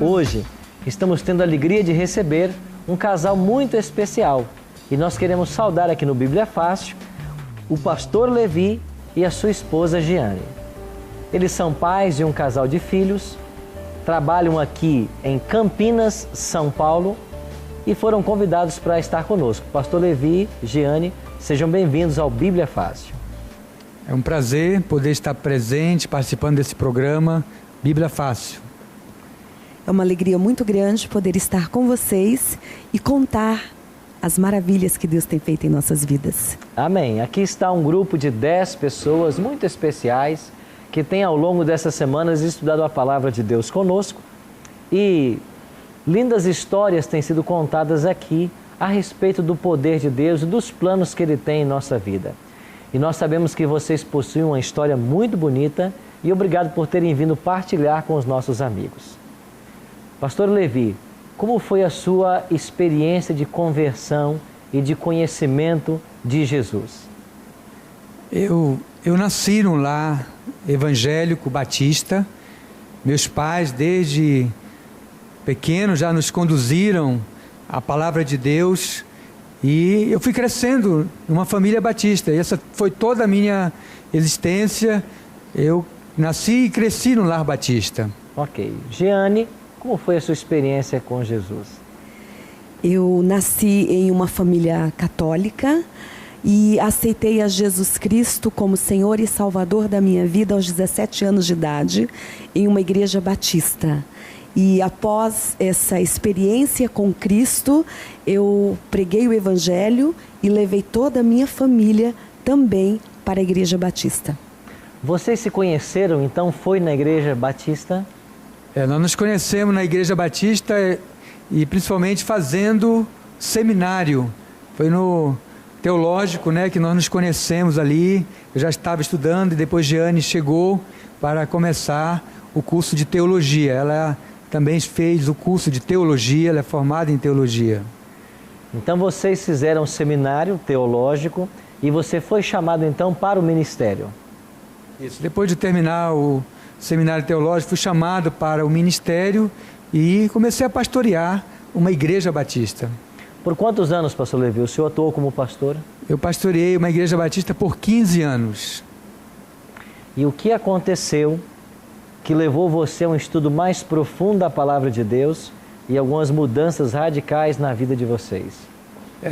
Hoje, estamos tendo a alegria de receber um casal muito especial e nós queremos saudar aqui no Bíblia Fácil o pastor Levi e a sua esposa Giane. Eles são pais de um casal de filhos, trabalham aqui em Campinas, São Paulo e foram convidados para estar conosco. Pastor Levi, Giane, sejam bem-vindos ao Bíblia Fácil. É um prazer poder estar presente, participando desse programa Bíblia Fácil. É uma alegria muito grande poder estar com vocês e contar as maravilhas que Deus tem feito em nossas vidas. Amém. Aqui está um grupo de 10 pessoas muito especiais que têm ao longo dessas semanas estudado a palavra de Deus conosco e lindas histórias têm sido contadas aqui a respeito do poder de Deus e dos planos que Ele tem em nossa vida. E nós sabemos que vocês possuem uma história muito bonita e obrigado por terem vindo partilhar com os nossos amigos. Pastor Levi, como foi a sua experiência de conversão e de conhecimento de Jesus? Eu nasci num lar evangélico batista. Meus pais, desde pequeno, já nos conduziram à palavra de Deus e eu fui crescendo numa família batista. E essa foi toda a minha existência. Eu nasci e cresci num lar batista. Ok. Giane, como foi a sua experiência com Jesus? Eu nasci em uma família católica e aceitei a Jesus Cristo como Senhor e Salvador da minha vida aos 17 anos de idade, em uma igreja batista. E após essa experiência com Cristo, eu preguei o Evangelho e levei toda a minha família também para a igreja batista. Vocês se conheceram, então, foi na igreja batista? Nós nos conhecemos na igreja batista e principalmente fazendo seminário. Foi no teológico, que nós nos conhecemos ali. Eu já estava estudando e depois Giane chegou para começar o curso de teologia. Ela também fez o curso de teologia, ela é formada em teologia. Então vocês fizeram um seminário teológico e você foi chamado então para o ministério. Isso, depois de terminar o seminário teológico, fui chamado para o ministério e comecei a pastorear uma igreja batista. Por quantos anos, pastor Levi, o senhor atuou como pastor? Eu pastoreei uma igreja batista por 15 anos. E o que aconteceu que levou você a um estudo mais profundo da palavra de Deus e algumas mudanças radicais na vida de vocês?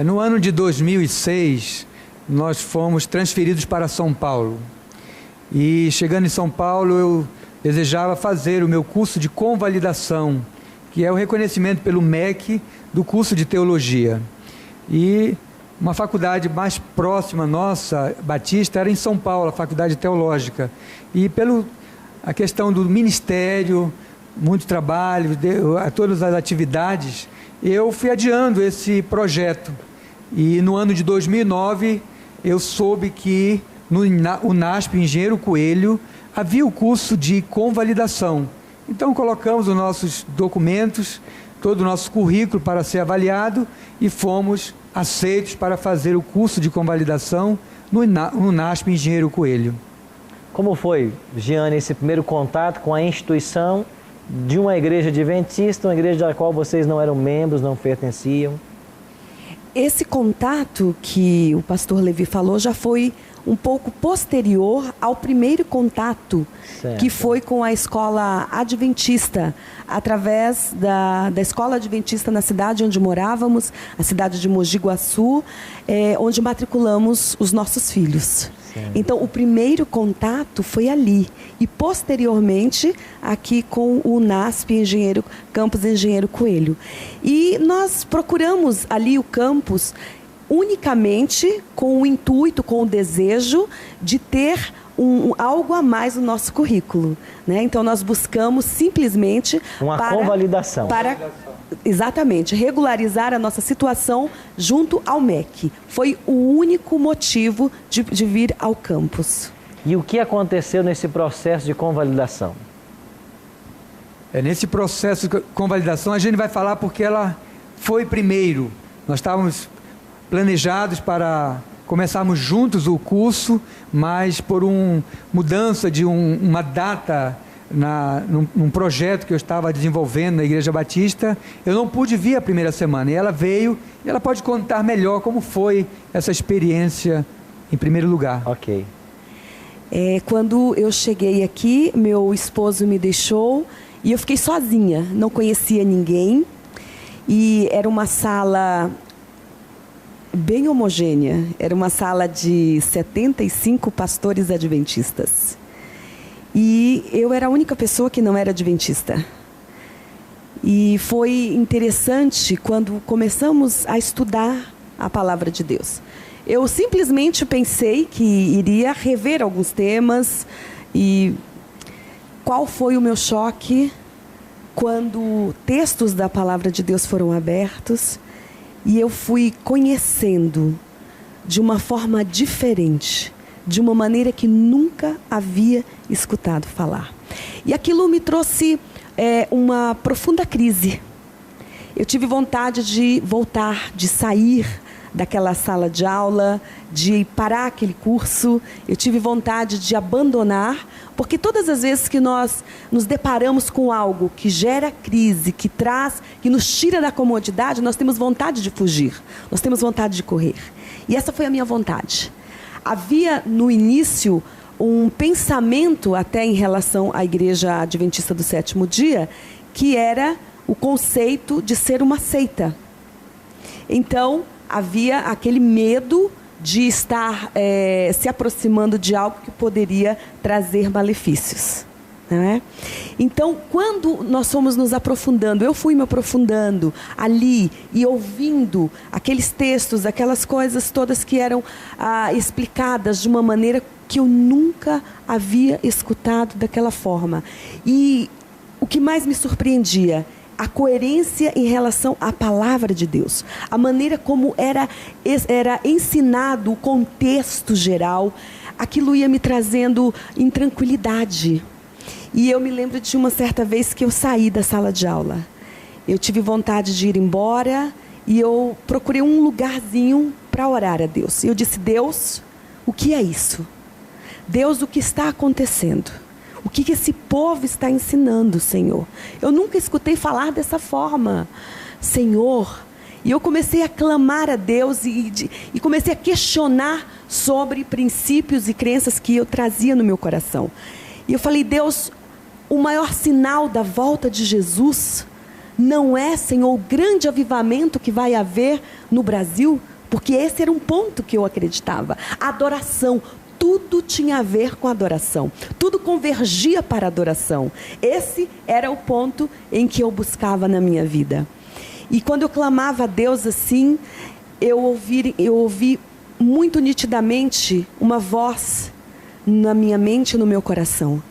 No ano de 2006, nós fomos transferidos para São Paulo. E chegando em São Paulo, eu desejava fazer o meu curso de convalidação, que é o reconhecimento pelo MEC do curso de teologia. E uma faculdade mais próxima nossa, batista, era em São Paulo, a faculdade teológica. E a questão do ministério, muito trabalho, todas as atividades, eu fui adiando esse projeto. E no ano de 2009, eu soube que no UNASP Engenheiro Coelho havia o curso de convalidação. Então colocamos os nossos documentos, todo o nosso currículo para ser avaliado e fomos aceitos para fazer o curso de convalidação no UNASP Engenheiro Coelho. Como foi, Giane, esse primeiro contato com a instituição de uma igreja adventista, uma igreja da qual vocês não eram membros, não pertenciam? Esse contato que o pastor Levi falou já foi um pouco posterior ao primeiro contato, certo, que foi com a escola adventista, através da escola adventista na cidade onde morávamos, a cidade de Mogi Guaçu, onde matriculamos os nossos filhos. Certo. Então, o primeiro contato foi ali. E, posteriormente, aqui com o UNASP, Campus Engenheiro Coelho. E nós procuramos ali o campus unicamente com o intuito, com o desejo de ter algo a mais no nosso currículo, Então, nós buscamos simplesmente uma convalidação. Exatamente, regularizar a nossa situação junto ao MEC. Foi o único motivo de vir ao campus. E o que aconteceu nesse processo de convalidação? Nesse processo de convalidação, a gente vai falar porque ela foi primeiro. Nós estávamos planejados para começarmos juntos o curso, mas por mudança de uma data num projeto que eu estava desenvolvendo na Igreja Batista. Eu não pude vir a primeira semana, e ela veio, e ela pode contar melhor como foi essa experiência em primeiro lugar. Ok. Quando eu cheguei aqui, meu esposo me deixou e eu fiquei sozinha, não conhecia ninguém, e era uma sala bem homogênea, era uma sala de 75 pastores adventistas. E eu era a única pessoa que não era adventista. E foi interessante quando começamos a estudar a palavra de Deus. Eu simplesmente pensei que iria rever alguns temas. E qual foi o meu choque quando textos da palavra de Deus foram abertos e eu fui conhecendo de uma forma diferente, de uma maneira que nunca havia escutado falar. E aquilo me trouxe uma profunda crise. Eu tive vontade de voltar, de sair daquela sala de aula, de parar aquele curso. Eu tive vontade de abandonar, porque todas as vezes que nós nos deparamos com algo que gera crise, que nos tira da comodidade, nós temos vontade de fugir, nós temos vontade de correr. E essa foi a minha vontade. Havia no início um pensamento até em relação à Igreja Adventista do Sétimo Dia, que era o conceito de ser uma seita. Então, havia aquele medo de estar se aproximando de algo que poderia trazer malefícios. Não é? Então, quando nós fomos nos aprofundando, eu fui me aprofundando ali e ouvindo aqueles textos, aquelas coisas todas que eram explicadas de uma maneira que eu nunca havia escutado daquela forma. E o que mais me surpreendia, a coerência em relação à palavra de Deus, a maneira como era ensinado o contexto geral, aquilo ia me trazendo intranquilidade. E eu me lembro de uma certa vez que eu saí da sala de aula. Eu tive vontade de ir embora e eu procurei um lugarzinho para orar a Deus. E eu disse: Deus, o que é isso? Deus, o que está acontecendo? O que esse povo está ensinando, Senhor? Eu nunca escutei falar dessa forma, Senhor. E eu comecei a clamar a Deus e comecei a questionar sobre princípios e crenças que eu trazia no meu coração. E eu falei: Deus, o maior sinal da volta de Jesus não é, Senhor, o grande avivamento que vai haver no Brasil? Porque esse era um ponto que eu acreditava. A adoração. Tudo tinha a ver com adoração. Tudo convergia para a adoração. Esse era o ponto em que eu buscava na minha vida. E quando eu clamava a Deus assim, eu ouvi muito nitidamente uma voz na minha mente e no meu coração: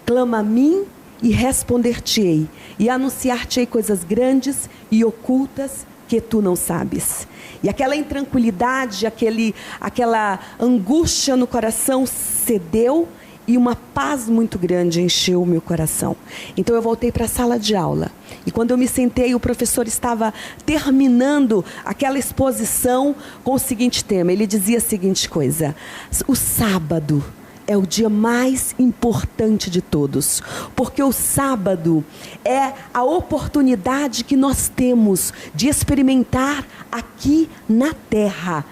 clama a mim e responder-te-ei, e anunciar-te-ei coisas grandes e ocultas que tu não sabes. E aquela intranquilidade, aquela angústia no coração cedeu, e uma paz muito grande encheu o meu coração. Então eu voltei para a sala de aula, e quando eu me sentei, o professor estava terminando aquela exposição com o seguinte tema. Ele dizia a seguinte coisa: o sábado é o dia mais importante de todos, porque o sábado é a oportunidade que nós temos de experimentar aqui na terra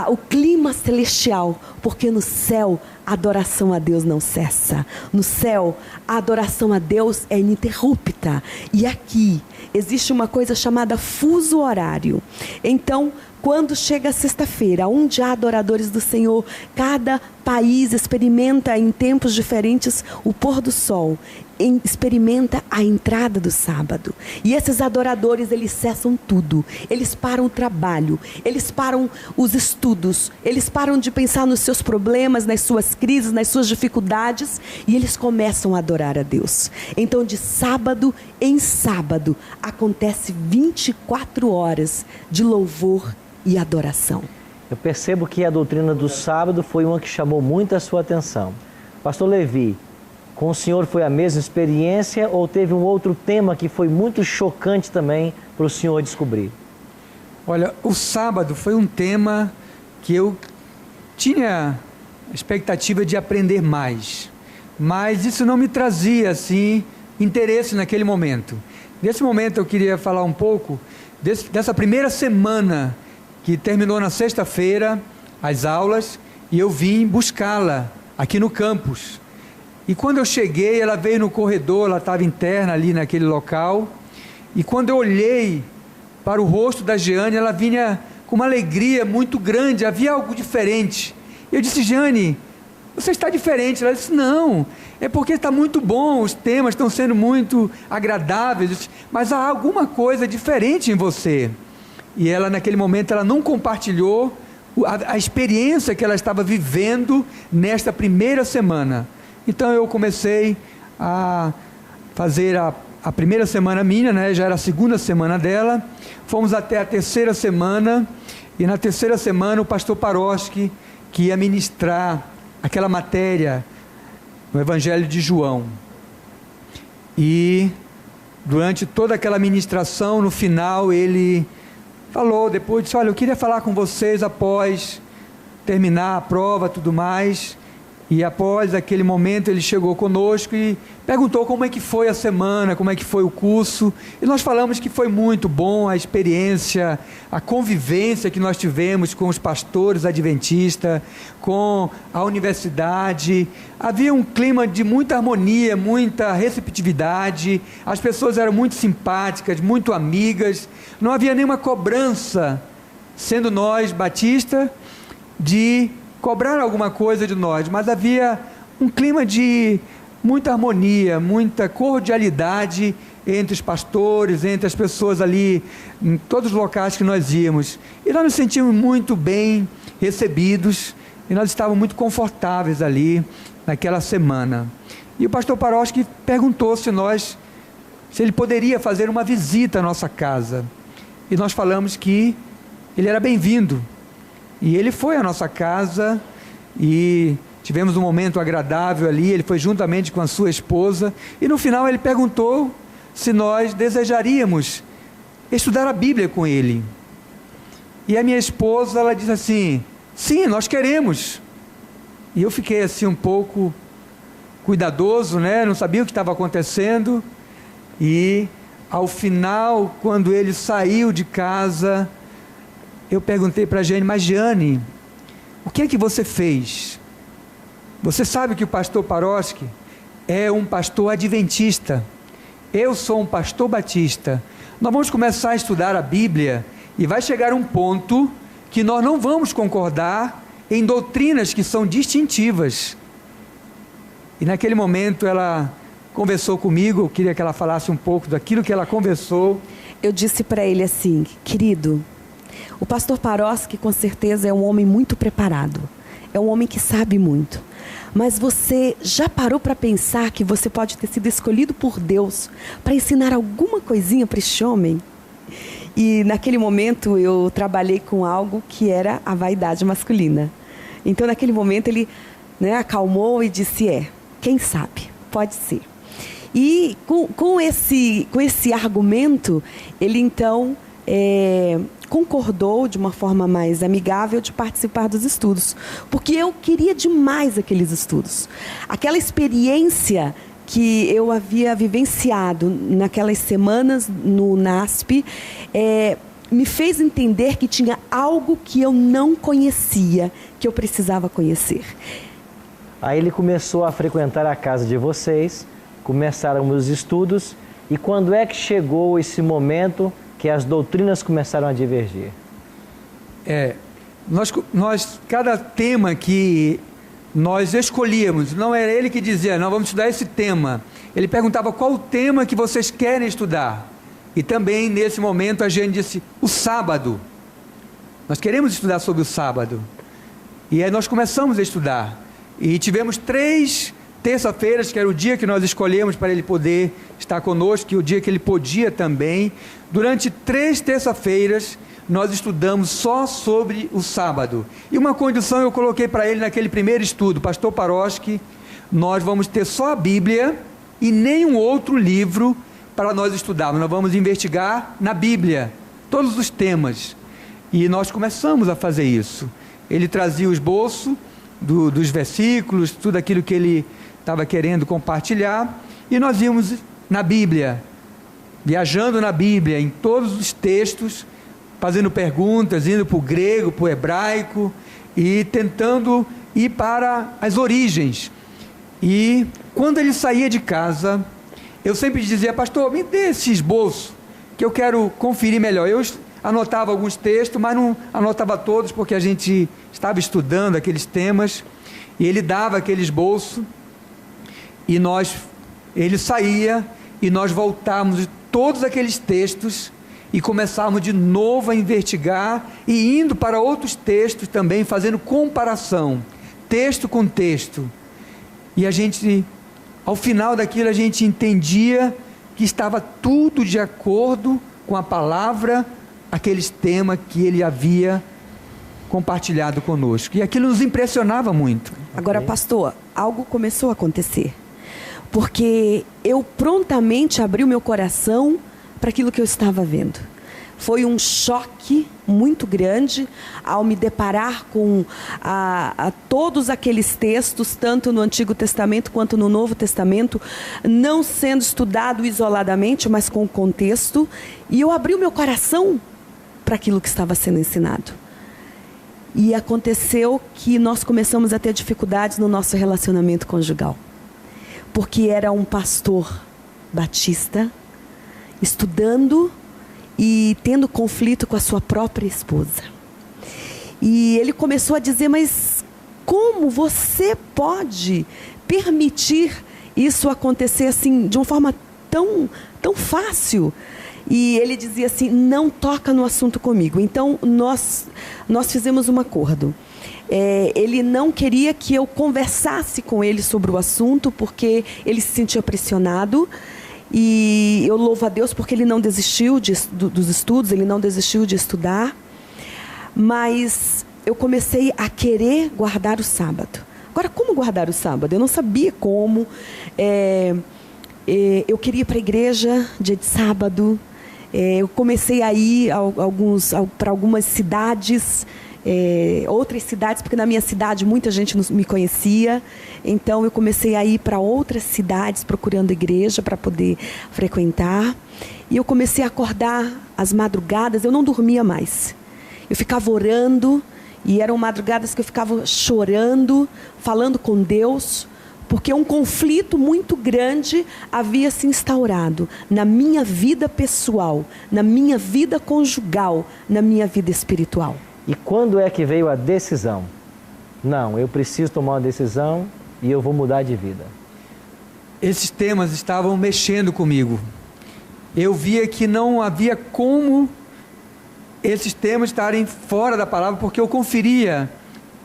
o clima celestial, porque no céu a adoração a Deus não cessa. No céu a adoração a Deus é ininterrupta, e aqui existe uma coisa chamada fuso horário. Então, quando chega a sexta-feira, onde há adoradores do Senhor, cada país experimenta em tempos diferentes o pôr do sol, experimenta a entrada do sábado. E esses adoradores, eles cessam tudo. Eles param o trabalho, eles param os estudos, eles param de pensar nos seus problemas, nas suas crises, nas suas dificuldades, e eles começam a adorar a Deus. Então, de sábado em sábado, acontece 24 horas de louvor e adoração. Eu percebo que a doutrina do sábado foi uma que chamou muito a sua atenção. Pastor Levi, com o senhor foi a mesma experiência ou teve um outro tema que foi muito chocante também para o senhor descobrir? Olha, o sábado foi um tema que eu tinha expectativa de aprender mais. mas isso não me trazia, assim, interesse naquele momento. Nesse momento eu queria falar um pouco dessa primeira semana, que terminou na sexta-feira, as aulas, e eu vim buscá-la aqui no campus. E quando eu cheguei, ela veio no corredor, ela estava interna ali naquele local, e quando eu olhei para o rosto da Jeane, ela vinha com uma alegria muito grande, havia algo diferente. Eu disse: Jeane, você está diferente. Ela disse: não, é porque está muito bom, os temas estão sendo muito agradáveis, mas há alguma coisa diferente em você. E ela, naquele momento, ela não compartilhou a experiência que ela estava vivendo nesta primeira semana. Então eu comecei a fazer a primeira semana minha, né? Já era a segunda semana dela, fomos até a terceira semana, e na terceira semana o pastor Paroski, que ia ministrar aquela matéria no Evangelho de João, e durante toda aquela ministração, no final ele falou, depois disse: olha, eu queria falar com vocês após terminar a prova, tudo mais. E após aquele momento ele chegou conosco e perguntou como é que foi a semana, como é que foi o curso, e nós falamos que foi muito bom a experiência, a convivência que nós tivemos com os pastores adventistas, com a universidade. Havia um clima de muita harmonia, muita receptividade, as pessoas eram muito simpáticas, muito amigas, não havia nenhuma cobrança, sendo nós batistas, de cobrar alguma coisa de nós, mas havia um clima de muita harmonia, muita cordialidade entre os pastores, entre as pessoas ali, em todos os locais que nós íamos, e nós nos sentimos muito bem recebidos, e nós estávamos muito confortáveis ali, naquela semana. E o pastor Paroski perguntou se ele poderia fazer uma visita à nossa casa, e nós falamos que ele era bem-vindo. E ele foi à nossa casa e tivemos um momento agradável ali. Ele foi juntamente com a sua esposa, e no final ele perguntou se nós desejaríamos estudar a Bíblia com ele. E a minha esposa, ela disse assim: sim, nós queremos. E eu fiquei assim um pouco cuidadoso, né? Não sabia o que estava acontecendo. E ao final, quando ele saiu de casa, eu perguntei para a Jeane: mas Jeane, o que é que você fez? Você sabe que o pastor Paroski é um pastor adventista, eu sou um pastor batista, nós vamos começar a estudar a Bíblia, e vai chegar um ponto que nós não vamos concordar em doutrinas que são distintivas. E naquele momento ela conversou comigo, eu queria que ela falasse um pouco daquilo que ela conversou. Eu disse para ele assim: querido, o pastor Paroski com certeza é um homem muito preparado, é um homem que sabe muito, mas você já parou para pensar que você pode ter sido escolhido por Deus para ensinar alguma coisinha para este homem? E naquele momento eu trabalhei com algo que era a vaidade masculina. Então naquele momento ele, acalmou e disse: quem sabe, pode ser. E com esse argumento, ele então concordou de uma forma mais amigável de participar dos estudos, porque eu queria demais aqueles estudos. Aquela experiência que eu havia vivenciado naquelas semanas no NASP, me fez entender que tinha algo que eu não conhecia, que eu precisava conhecer. Aí ele começou a frequentar a casa de vocês, começaram os estudos, e quando é que chegou esse momento que as doutrinas começaram a divergir? Cada tema que nós escolhíamos, não era ele que dizia: nós vamos estudar esse tema. Ele perguntava: qual o tema que vocês querem estudar? E também nesse momento a gente disse: o sábado. Nós queremos estudar sobre o sábado. E aí nós começamos a estudar. E tivemos 3 terça-feiras, que era o dia que nós escolhemos para ele poder estar conosco, e o dia que ele podia também. Durante 3 terça-feiras, nós estudamos só sobre o sábado. E uma condição eu coloquei para ele naquele primeiro estudo: pastor Paroski, nós vamos ter só a Bíblia e nenhum outro livro para nós estudarmos. Nós vamos investigar na Bíblia todos os temas. E nós começamos a fazer isso. Ele trazia o esboço dos versículos, tudo aquilo que ele estava querendo compartilhar, e nós íamos na Bíblia, viajando na Bíblia, em todos os textos, fazendo perguntas, indo para o grego, para o hebraico, e tentando ir para as origens. E quando ele saía de casa, eu sempre dizia: pastor, me dê esse esboço, que eu quero conferir melhor. Eu anotava alguns textos, mas não anotava todos, porque a gente estava estudando aqueles temas, e ele dava aquele esboço, e ele saía, e nós voltávamos de todos aqueles textos, e começávamos de novo a investigar, e indo para outros textos também, fazendo comparação, texto com texto, e a gente, ao final daquilo, a gente entendia que estava tudo de acordo com a palavra, aqueles temas que ele havia compartilhado conosco, e aquilo nos impressionava muito. Agora, pastor, algo começou a acontecer, porque eu prontamente abri o meu coração para aquilo que eu estava vendo. Foi um choque muito grande ao me deparar com todos aqueles textos, tanto no Antigo Testamento quanto no Novo Testamento, não sendo estudado isoladamente, mas com o contexto, e eu abri o meu coração para aquilo que estava sendo ensinado. E aconteceu que nós começamos a ter dificuldades no nosso relacionamento conjugal, porque era um pastor batista, estudando e tendo conflito com a sua própria esposa. E ele começou a dizer: mas como você pode permitir isso acontecer assim, de uma forma tão fácil? E ele dizia assim: não toca no assunto comigo. Então nós fizemos um acordo. Ele não queria que eu conversasse com ele sobre o assunto, porque ele se sentia pressionado. E eu louvo a Deus porque ele não desistiu dos estudos, ele não desistiu de estudar. Mas eu comecei a querer guardar o sábado. Agora, como guardar o sábado? Eu não sabia como. Eu queria ir para a igreja dia de sábado. Eu comecei a ir para algumas cidades, outras cidades, porque na minha cidade muita gente não me conhecia. Então eu comecei a ir para outras cidades procurando igreja para poder frequentar. E eu comecei a acordar às madrugadas, eu não dormia mais. Eu ficava orando, e eram madrugadas que eu ficava chorando, falando com Deus, porque um conflito muito grande havia se instaurado na minha vida pessoal, na minha vida conjugal, na minha vida espiritual. E quando é que veio a decisão? Não, eu preciso tomar uma decisão e eu vou mudar de vida. Esses temas estavam mexendo comigo. Eu via que não havia como esses temas estarem fora da palavra, porque eu conferia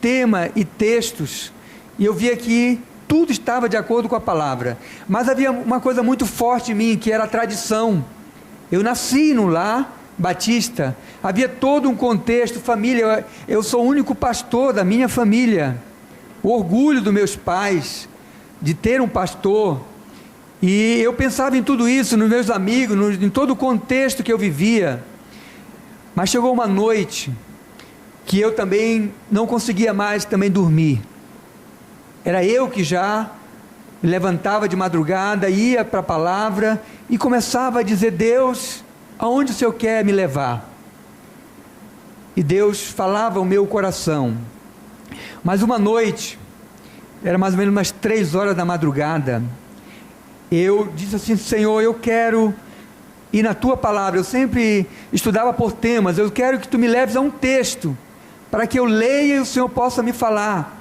tema e textos, e eu via que tudo estava de acordo com a palavra. Mas havia uma coisa muito forte em mim, que era a tradição. Eu nasci num lar batista, havia todo um contexto, família, eu sou o único pastor da minha família, o orgulho dos meus pais de ter um pastor, e eu pensava em tudo isso, nos meus amigos, em todo o contexto que eu vivia. Mas chegou uma noite que eu também não conseguia mais também dormir. Era eu que já me levantava de madrugada, ia para a palavra e começava a dizer: Deus, aonde o Senhor quer me levar? E Deus falava ao meu coração. Mas uma noite, era mais ou menos umas 3 horas da madrugada, eu disse assim: Senhor, eu quero ir na Tua palavra. Eu sempre estudava por temas. Eu quero que Tu me leves a um texto, para que eu leia e o Senhor possa me falar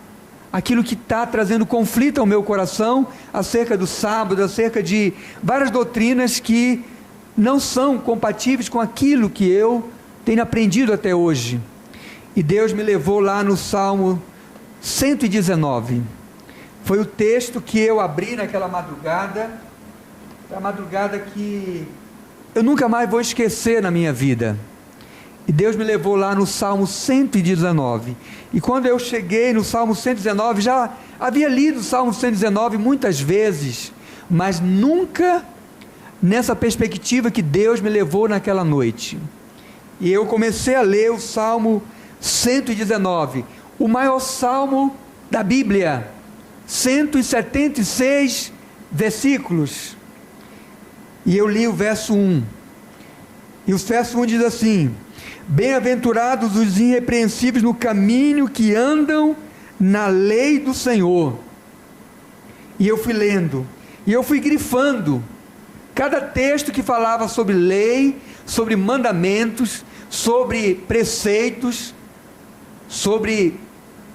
aquilo que está trazendo conflito ao meu coração, acerca do sábado, acerca de várias doutrinas que não são compatíveis com aquilo que eu tenho aprendido até hoje. E Deus me levou lá no Salmo 119, foi o texto que eu abri naquela madrugada, a madrugada que eu nunca mais vou esquecer na minha vida. E Deus me levou lá no Salmo 119, e quando eu cheguei no Salmo 119, já havia lido o Salmo 119 muitas vezes, mas nunca nessa perspectiva que Deus me levou naquela noite. E eu comecei a ler o Salmo 119, o maior salmo da Bíblia, 176 versículos. E eu li o verso 1. E o verso 1 diz assim: bem-aventurados os irrepreensíveis no caminho, que andam na lei do Senhor. E eu fui lendo, e eu fui grifando cada texto que falava sobre lei, sobre mandamentos, sobre preceitos, sobre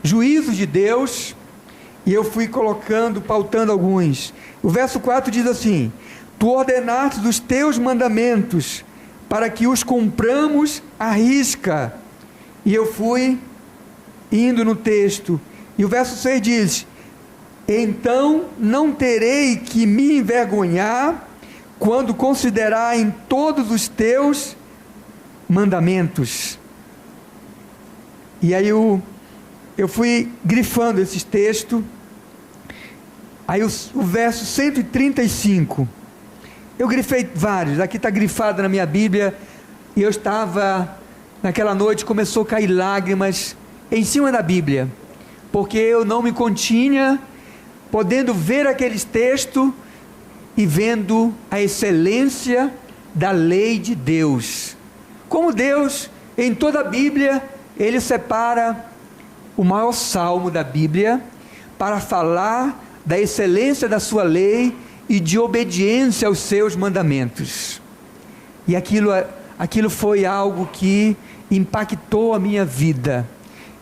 juízos de Deus, e eu fui colocando, pautando alguns. O verso 4 diz assim: tu ordenaste os teus mandamentos, para que os cumpramos à risca. E eu fui indo no texto, e o verso 6 diz: então não terei que me envergonhar, quando considerar em todos os teus mandamentos. E aí eu fui grifando esses textos. Aí o verso 135, eu grifei vários, aqui está grifado na minha Bíblia, e eu estava, naquela noite, começou a cair lágrimas em cima da Bíblia, porque eu não me continha, podendo ver aqueles textos, e vendo a excelência da lei de Deus. Como Deus, em toda a Bíblia, Ele separa o maior salmo da Bíblia, para falar da excelência da sua lei, e de obediência aos seus mandamentos. E aquilo foi algo que impactou a minha vida.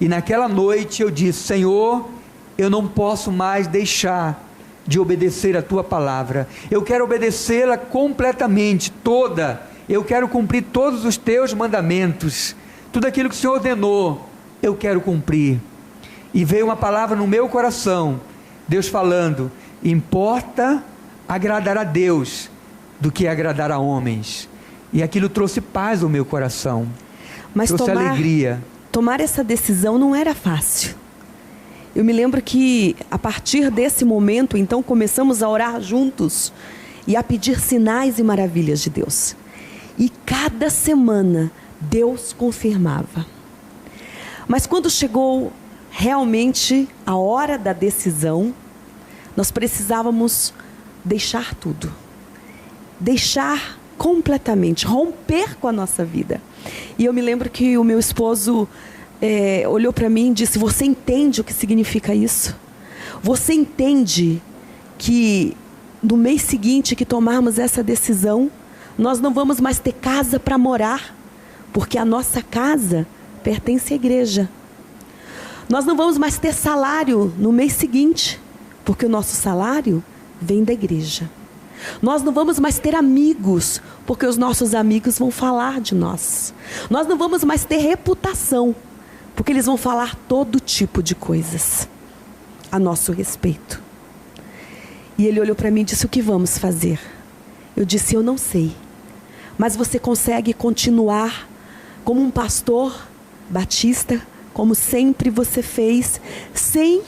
E naquela noite eu disse: Senhor, eu não posso mais deixar de obedecer a tua palavra. Eu quero obedecê-la completamente, toda. Eu quero cumprir todos os teus mandamentos. Tudo aquilo que o Senhor ordenou, eu quero cumprir. E veio uma palavra no meu coração, Deus falando: importa agradar a Deus do que agradar a homens. E aquilo trouxe paz ao meu coração, mas trouxe alegria. Tomar essa decisão não era fácil. Eu me lembro que a partir desse momento, então, começamos a orar juntos e a pedir sinais e maravilhas de Deus. E cada semana Deus confirmava. Mas quando chegou realmente a hora da decisão, nós precisávamos deixar tudo, deixar completamente, romper com a nossa vida. E eu me lembro que o meu esposo olhou para mim e disse: você entende o que significa isso? Você entende que no mês seguinte que tomarmos essa decisão, nós não vamos mais ter casa para morar, porque a nossa casa pertence à igreja. Nós não vamos mais ter salário no mês seguinte, porque o nosso salário vem da igreja. Nós não vamos mais ter amigos, porque os nossos amigos vão falar de nós. Nós não vamos mais ter reputação, porque eles vão falar todo tipo de coisas a nosso respeito. E ele olhou para mim e disse: o que vamos fazer? Eu disse: eu não sei, mas você consegue continuar como um pastor batista, como sempre você fez, sem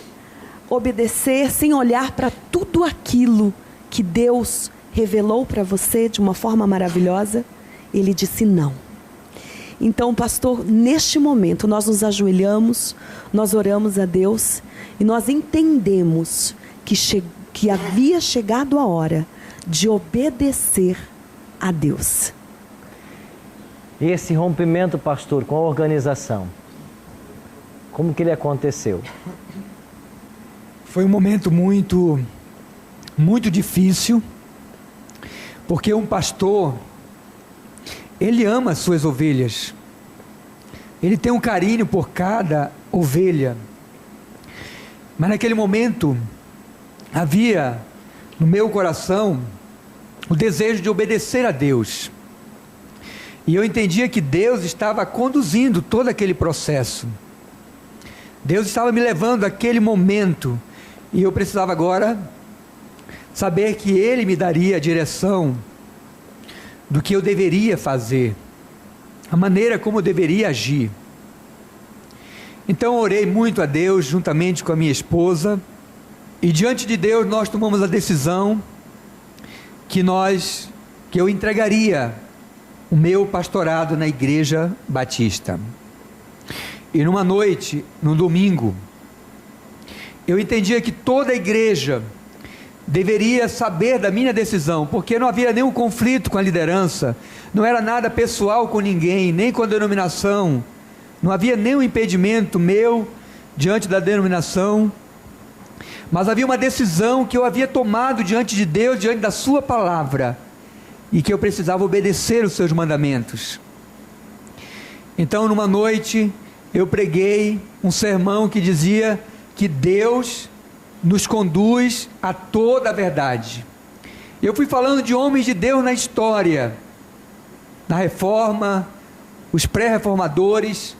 obedecer, sem olhar para tudo aquilo que Deus revelou para você de uma forma maravilhosa? Ele disse: não. Então, pastor, neste momento nós nos ajoelhamos, nós oramos a Deus e nós entendemos que havia chegado a hora de obedecer a Deus. Esse rompimento, pastor, com a organização, como que ele aconteceu? Foi um momento muito difícil, porque um pastor, ele ama as suas ovelhas, ele tem um carinho por cada ovelha, mas naquele momento, havia no meu coração o desejo de obedecer a Deus, e eu entendia que Deus estava conduzindo todo aquele processo, Deus estava me levando àquele momento, e eu precisava agora saber que Ele me daria a direção do que eu deveria fazer, a maneira como eu deveria agir. Então eu orei muito a Deus, juntamente com a minha esposa, e diante de Deus nós tomamos a decisão que eu entregaria o meu pastorado na igreja batista. E numa noite, no domingo, eu entendia que toda a igreja deveria saber da minha decisão, porque não havia nenhum conflito com a liderança, não era nada pessoal com ninguém, nem com a denominação, não havia nenhum impedimento meu diante da denominação, mas havia uma decisão que eu havia tomado diante de Deus, diante da sua palavra, e que eu precisava obedecer os seus mandamentos. Então, numa noite, eu preguei um sermão que dizia que Deus nos conduz a toda a verdade. Eu fui falando de homens de Deus na história, na reforma, os pré-reformadores,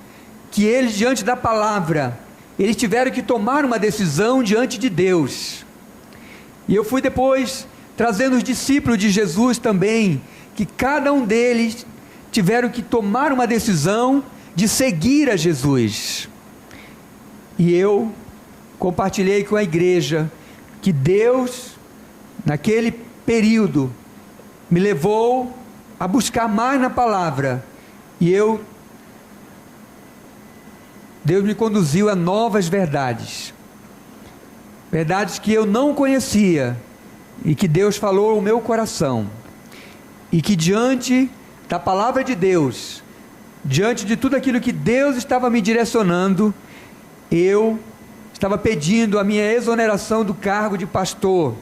que eles, diante da palavra, eles tiveram que tomar uma decisão diante de Deus. E eu fui depois trazendo os discípulos de Jesus também, que cada um deles tiveram que tomar uma decisão de seguir a Jesus. E eu compartilhei com a igreja que Deus, naquele período, me levou a buscar mais na palavra, e Deus me conduziu a novas verdades, verdades que eu não conhecia, e que Deus falou ao meu coração, e que diante da palavra de Deus, diante de tudo aquilo que Deus estava me direcionando, eu estava pedindo a minha exoneração do cargo de pastor,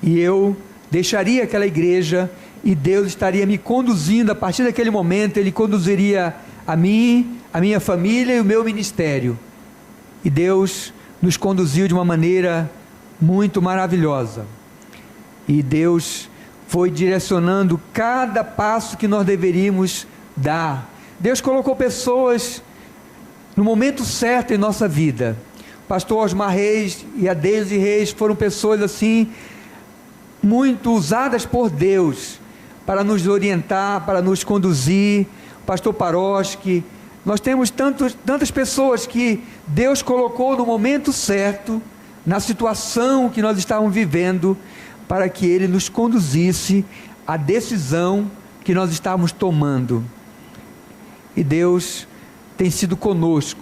e eu deixaria aquela igreja, e Deus estaria me conduzindo. A partir daquele momento, Ele conduziria a mim, a minha família e o meu ministério, e Deus nos conduziu de uma maneira muito maravilhosa, e Deus foi direcionando cada passo que nós deveríamos dar. Deus colocou pessoas no momento certo em nossa vida. O pastor Osmar Reis e a Deise Reis foram pessoas assim, muito usadas por Deus, para nos orientar, para nos conduzir. O pastor Paroski. Nós temos tantas pessoas que Deus colocou no momento certo, na situação que nós estávamos vivendo, para que Ele nos conduzisse à decisão que nós estávamos tomando. E Deus tem sido conosco.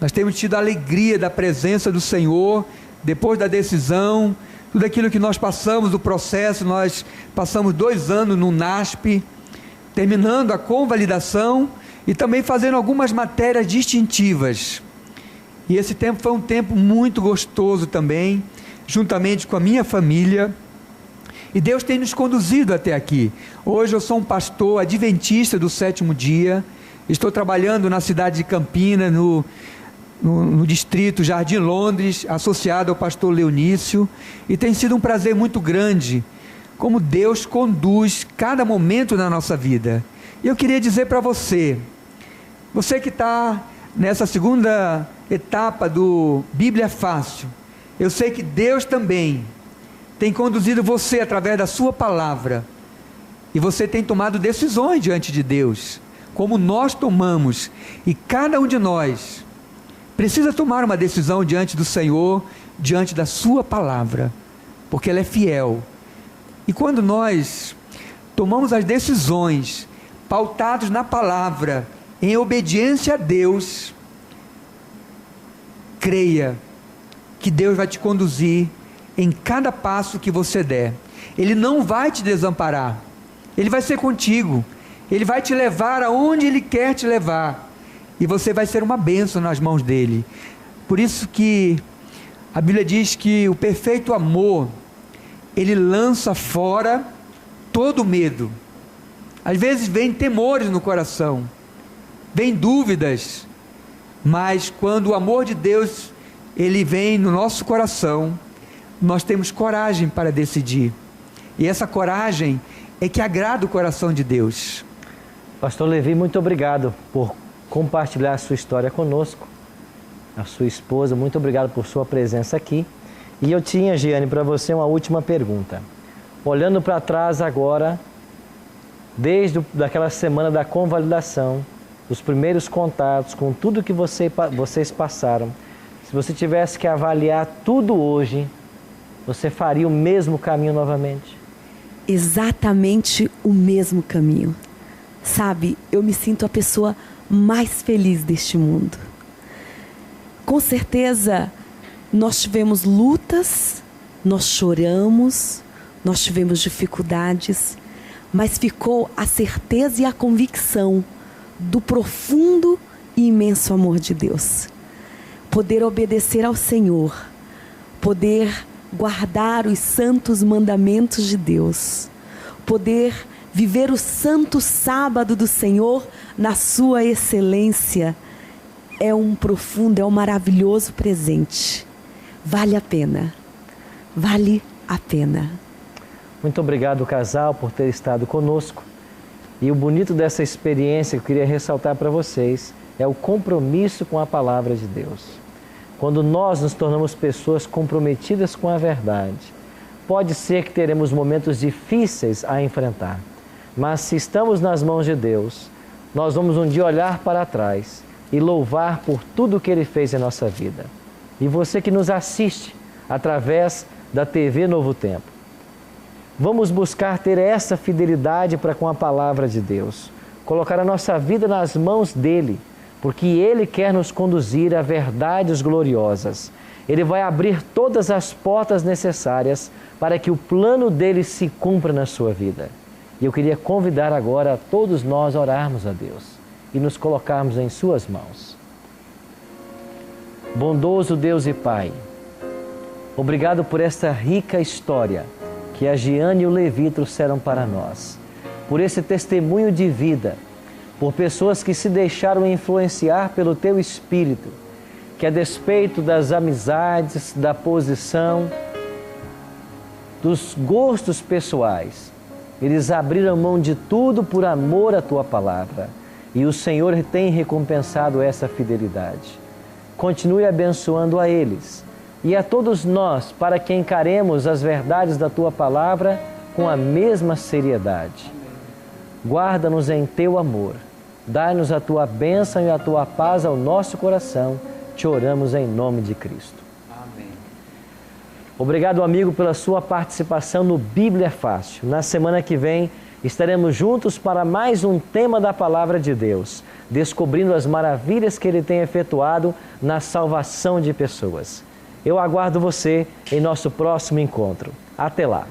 Nós temos tido a alegria da presença do Senhor, depois da decisão, tudo aquilo que nós passamos, do processo. Nós passamos 2 anos no NASP, terminando a convalidação e também fazendo algumas matérias distintivas. E esse tempo foi um tempo muito gostoso também, juntamente com a minha família, e Deus tem nos conduzido até aqui. Hoje eu sou um pastor adventista do 7º dia, estou trabalhando na cidade de Campinas, no distrito Jardim Londres, associado ao pastor Leonício, e tem sido um prazer muito grande, como Deus conduz cada momento na nossa vida. E eu queria dizer para você que está nessa segunda etapa do Bíblia Fácil, eu sei que Deus também tem conduzido você através da sua palavra, e você tem tomado decisões diante de Deus, como nós tomamos, e cada um de nós precisa tomar uma decisão diante do Senhor, diante da sua palavra, porque ela é fiel. E quando nós tomamos as decisões pautados na palavra, em obediência a Deus, creia que Deus vai te conduzir em cada passo que você der. Ele não vai te desamparar, Ele vai ser contigo, Ele vai te levar aonde Ele quer te levar, e você vai ser uma bênção nas mãos dEle. Por isso que a Bíblia diz que o perfeito amor, ele lança fora todo medo. Às vezes vem temores no coração, vem dúvidas, mas quando o amor de Deus, ele vem no nosso coração, nós temos coragem para decidir, e essa coragem é que agrada o coração de Deus. Pastor Levi, muito obrigado por compartilhar a sua história conosco, a sua esposa, muito obrigado por sua presença aqui. E eu tinha, Giane, para você uma última pergunta. Olhando para trás agora, desde daquela semana da convalidação, os primeiros contatos com tudo que vocês passaram, se você tivesse que avaliar tudo hoje, você faria o mesmo caminho novamente? Exatamente o mesmo caminho. Sabe, eu me sinto a pessoa mais feliz deste mundo. com certeza nós tivemos lutas, nós choramos, nós tivemos dificuldades, mas ficou a certeza e a convicção do profundo e imenso amor de Deus. Poder obedecer ao Senhor, poder guardar os santos mandamentos de Deus, poder viver o santo sábado do Senhor na sua excelência, é um profundo, é um maravilhoso presente. Vale a pena, vale a pena. Muito obrigado, casal, por ter estado conosco. E o bonito dessa experiência que eu queria ressaltar para vocês é o compromisso com a palavra de Deus. Quando nós nos tornamos pessoas comprometidas com a verdade, pode ser que teremos momentos difíceis a enfrentar, mas se estamos nas mãos de Deus, nós vamos um dia olhar para trás e louvar por tudo que Ele fez em nossa vida. E você que nos assiste através da TV Novo Tempo, vamos buscar ter essa fidelidade para com a palavra de Deus, colocar a nossa vida nas mãos dEle, porque Ele quer nos conduzir a verdades gloriosas. Ele vai abrir todas as portas necessárias para que o plano dEle se cumpra na sua vida. E eu queria convidar agora a todos nós a orarmos a Deus e nos colocarmos em suas mãos. Bondoso Deus e Pai, obrigado por esta rica história que a Giane e o Levi trouxeram para nós, por esse testemunho de vida, por pessoas que se deixaram influenciar pelo Teu Espírito, que a despeito das amizades, da posição, dos gostos pessoais, eles abriram mão de tudo por amor à Tua Palavra. E o Senhor tem recompensado essa fidelidade. Continue abençoando a eles e a todos nós, para que encaremos as verdades da Tua Palavra com a mesma seriedade. Guarda-nos em Teu amor. Dai-nos a Tua bênção e a Tua paz ao nosso coração. Te oramos em nome de Cristo. Amém. Obrigado, amigo, pela sua participação no Bíblia é Fácil. Na semana que vem estaremos juntos para mais um tema da Palavra de Deus, descobrindo as maravilhas que Ele tem efetuado na salvação de pessoas. Eu aguardo você em nosso próximo encontro. Até lá!